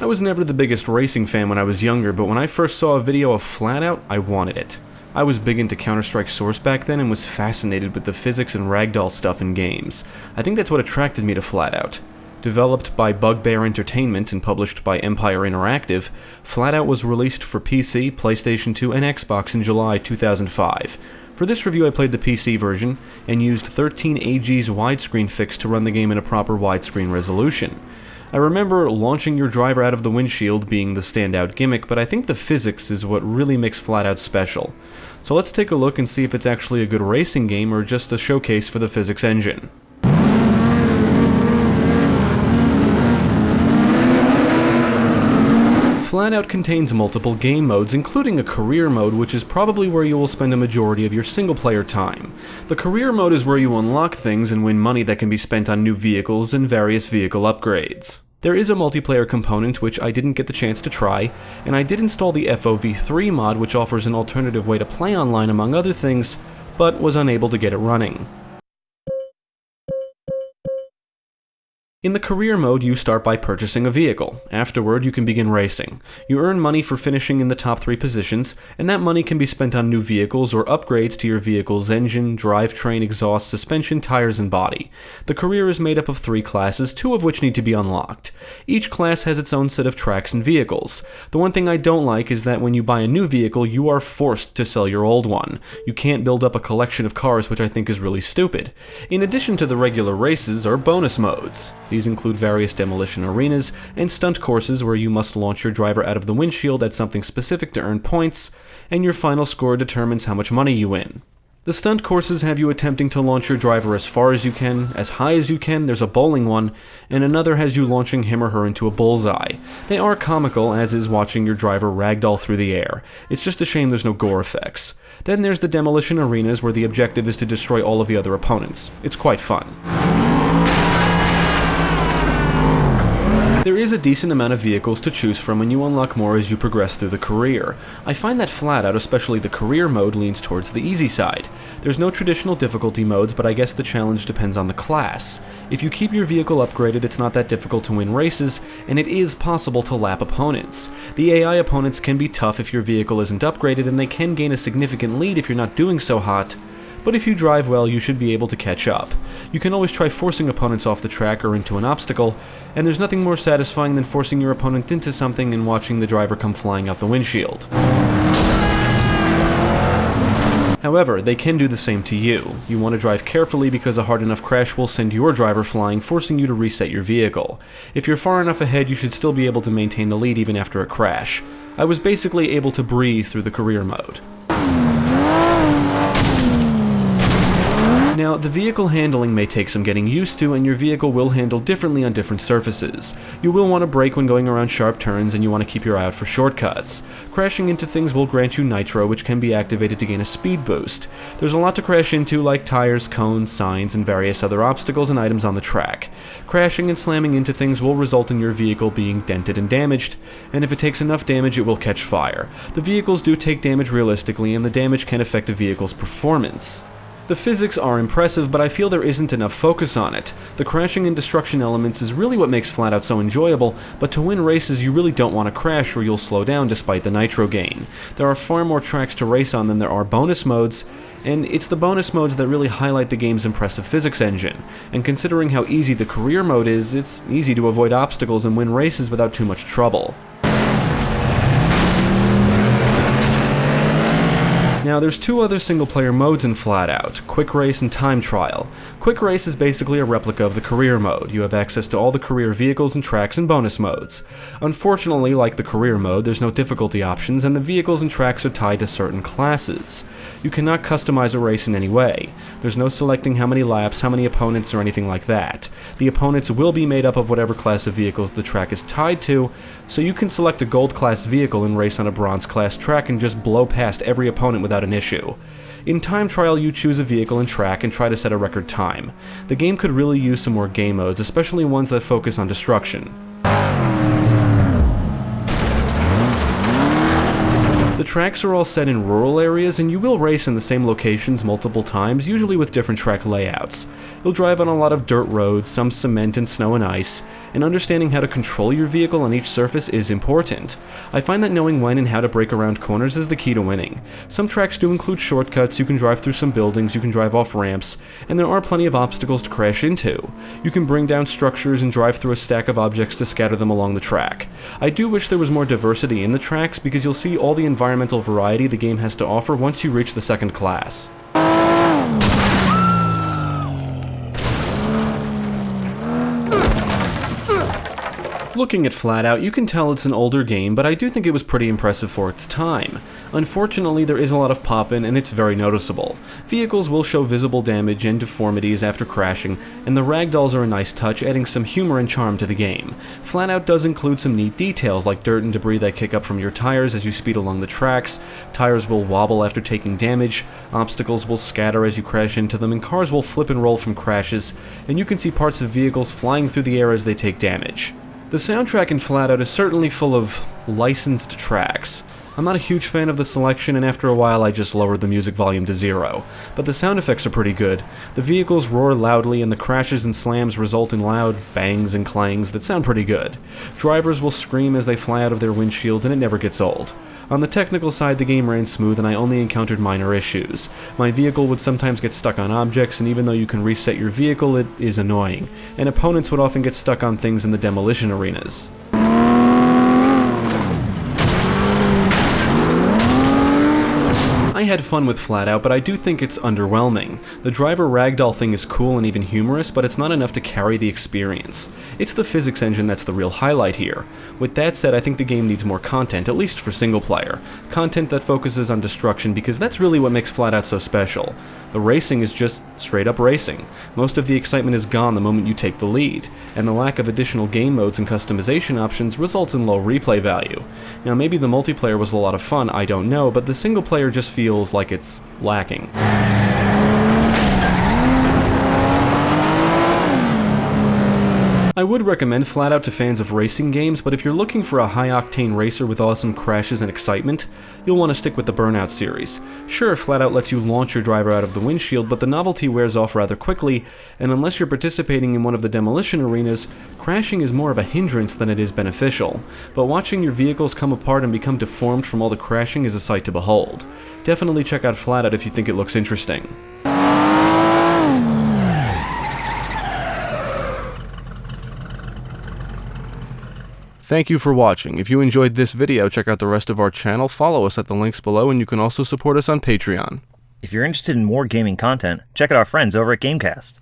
was never the biggest racing fan when I was younger, but when I first saw a video of FlatOut, I wanted it. I was big into Counter-Strike Source back then and was fascinated with the physics and ragdoll stuff in games. I think that's what attracted me to FlatOut. Developed by Bugbear Entertainment and published by Empire Interactive, FlatOut was released for PC, PlayStation 2, and Xbox in July 2005. For this review I played the PC version, and used 13AG's widescreen fix to run the game in a proper widescreen resolution. I remember launching your driver out of the windshield being the standout gimmick, but I think the physics is what really makes FlatOut special. So let's take a look and see if it's actually a good racing game or just a showcase for the physics engine. FlatOut contains multiple game modes, including a career mode, which is probably where you will spend a majority of your single-player time. The career mode is where you unlock things and win money that can be spent on new vehicles and various vehicle upgrades. There is a multiplayer component which I didn't get the chance to try, and I did install the FOV3 mod, which offers an alternative way to play online among other things, but was unable to get it running. In the career mode, you start by purchasing a vehicle. Afterward, you can begin racing. You earn money for finishing in the top 3 positions, and that money can be spent on new vehicles or upgrades to your vehicle's engine, drivetrain, exhaust, suspension, tires, and body. The career is made up of 3 classes, 2 of which need to be unlocked. Each class has its own set of tracks and vehicles. The one thing I don't like is that when you buy a new vehicle, you are forced to sell your old one. You can't build up a collection of cars, which I think is really stupid. In addition to the regular races are bonus modes. These include various demolition arenas and stunt courses where you must launch your driver out of the windshield at something specific to earn points, and your final score determines how much money you win. The stunt courses have you attempting to launch your driver as far as you can, as high as you can. There's a bowling one, and another has you launching him or her into a bullseye. They are comical, as is watching your driver ragdoll through the air. It's just a shame there's no gore effects. Then there's the demolition arenas where the objective is to destroy all of the other opponents. It's quite fun. There is a decent amount of vehicles to choose from, and you unlock more as you progress through the career. I find that FlatOut, especially the career mode, leans towards the easy side. There's no traditional difficulty modes, but I guess the challenge depends on the class. If you keep your vehicle upgraded, it's not that difficult to win races, and it is possible to lap opponents. The AI opponents can be tough if your vehicle isn't upgraded, and they can gain a significant lead if you're not doing so hot. But if you drive well, you should be able to catch up. You can always try forcing opponents off the track or into an obstacle, and there's nothing more satisfying than forcing your opponent into something and watching the driver come flying out the windshield. However, they can do the same to you. You want to drive carefully because a hard enough crash will send your driver flying, forcing you to reset your vehicle. If you're far enough ahead, you should still be able to maintain the lead even after a crash. I was basically able to breathe through the career mode. Now, the vehicle handling may take some getting used to, and your vehicle will handle differently on different surfaces. You will want to brake when going around sharp turns, and you want to keep your eye out for shortcuts. Crashing into things will grant you nitro, which can be activated to gain a speed boost. There's a lot to crash into, like tires, cones, signs, and various other obstacles and items on the track. Crashing and slamming into things will result in your vehicle being dented and damaged, and if it takes enough damage, it will catch fire. The vehicles do take damage realistically, and the damage can affect a vehicle's performance. The physics are impressive, but I feel there isn't enough focus on it. The crashing and destruction elements is really what makes FlatOut so enjoyable, but to win races you really don't want to crash or you'll slow down despite the nitro gain. There are far more tracks to race on than there are bonus modes, and it's the bonus modes that really highlight the game's impressive physics engine. And considering how easy the career mode is, it's easy to avoid obstacles and win races without too much trouble. Now, there's 2 other single-player modes in FlatOut, Quick Race and Time Trial. Quick Race is basically a replica of the career mode. You have access to all the career vehicles and tracks and bonus modes. Unfortunately, like the career mode, there's no difficulty options, and the vehicles and tracks are tied to certain classes. You cannot customize a race in any way. There's no selecting how many laps, how many opponents, or anything like that. The opponents will be made up of whatever class of vehicles the track is tied to, so you can select a gold class vehicle and race on a bronze class track and just blow past every opponent without an issue. In Time Trial, you choose a vehicle and track and try to set a record time. The game could really use some more game modes, especially ones that focus on destruction. The tracks are all set in rural areas, and you will race in the same locations multiple times, usually with different track layouts. You'll drive on a lot of dirt roads, some cement and snow and ice, and understanding how to control your vehicle on each surface is important. I find that knowing when and how to brake around corners is the key to winning. Some tracks do include shortcuts, you can drive through some buildings, you can drive off ramps, and there are plenty of obstacles to crash into. You can bring down structures and drive through a stack of objects to scatter them along the track. I do wish there was more diversity in the tracks because you'll see all the environmental variety the game has to offer once you reach the second class. Looking at FlatOut, you can tell it's an older game, but I do think it was pretty impressive for its time. Unfortunately, there is a lot of pop-in, and it's very noticeable. Vehicles will show visible damage and deformities after crashing, and the ragdolls are a nice touch, adding some humor and charm to the game. FlatOut does include some neat details, like dirt and debris that kick up from your tires as you speed along the tracks, tires will wobble after taking damage, obstacles will scatter as you crash into them, and cars will flip and roll from crashes, and you can see parts of vehicles flying through the air as they take damage. The soundtrack in FlatOut is certainly full of licensed tracks. I'm not a huge fan of the selection, and after a while I just lowered the music volume to 0. But the sound effects are pretty good. The vehicles roar loudly, and the crashes and slams result in loud bangs and clangs that sound pretty good. Drivers will scream as they fly out of their windshields, and it never gets old. On the technical side, the game ran smooth and I only encountered minor issues. My vehicle would sometimes get stuck on objects, and even though you can reset your vehicle, it is annoying. And opponents would often get stuck on things in the demolition arenas. I had fun with FlatOut, but I do think it's underwhelming. The driver ragdoll thing is cool and even humorous, but it's not enough to carry the experience. It's the physics engine that's the real highlight here. With that said, I think the game needs more content, at least for single player. Content that focuses on destruction, because that's really what makes FlatOut so special. The racing is just straight up racing. Most of the excitement is gone the moment you take the lead, and the lack of additional game modes and customization options results in low replay value. Now maybe the multiplayer was a lot of fun, I don't know, but the single player just feels like it's lacking. I would recommend FlatOut to fans of racing games, but if you're looking for a high-octane racer with awesome crashes and excitement, you'll want to stick with the Burnout series. Sure, FlatOut lets you launch your driver out of the windshield, but the novelty wears off rather quickly, and unless you're participating in one of the demolition arenas, crashing is more of a hindrance than it is beneficial. But watching your vehicles come apart and become deformed from all the crashing is a sight to behold. Definitely check out FlatOut if you think it looks interesting. Thank you for watching. If you enjoyed this video, check out the rest of our channel, follow us at the links below, and you can also support us on Patreon. If you're interested in more gaming content, check out our friends over at GameCast.